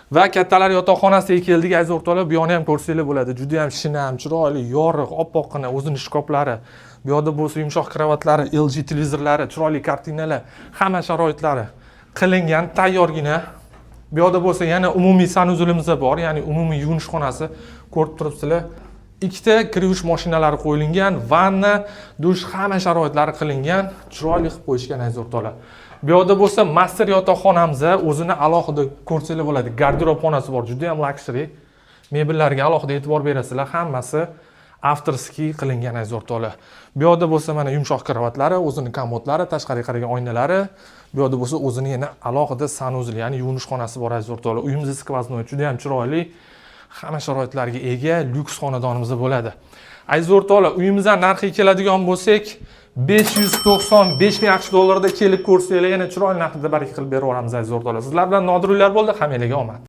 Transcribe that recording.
Va kattalar yotoqxonasiga keldik aziz o'rtoqlar. Bu yonni ham ko'rsanglar bo'ladi. Juda ham shinam, chiroyli, yorug', oppoqqina o'zining shkoflari. Bu yerda bo'lsa yumshoq kravatlari, LG televizorlari, chiroyli kartinalar, hamma sharoitlari qilingan, tayyorgina. Bu yerda bo'lsa yana umumiy sanuzulimiz bor, ya'ni umumiy yuvinish xonasi ko'rib turibsizlar. Ikkita kir yuvish mashinalari qo'yilgan, vanna, dush hamma sharoitlari qilingan, chiroyli qilib qo'yishgan aziz o'rtoqlar. Bu yerda bo'lsa master yotoqxonamiz o'zini alohida ko'rsanglar bo'ladi. Garderob xonasi bor, juda ham luxury. Mebellarga alohida e'tibor berasizlar, hammasi avtorskiy qilingan aziz o'rtoqlar. Bu yerda bo'lsa mana yumshoq kravatlari, o'zining komodlari, tashqariga qaragan oynalari. Bu yerda bo'lsa o'zining yana alohida sanuzli, ya'ni yuvinish xonasi bor aziz o'rtoqlar. Uyimiz skvoznoy, juda ham chiroyli. Hamma sharoitlarga ega lyuks xonadonimiz bo'ladi. Aziz o'rtoqlar, uyimizdan narxiga keladigan bo'lsak, 595 ming AQSh dollarida kelib ko'rsanglar, yana chiroyli narxda baraka qilib beraveramiz aziz o'rtoqlar. Sizlar bilan Nodir uylar bo'ldi, hammalarga omad.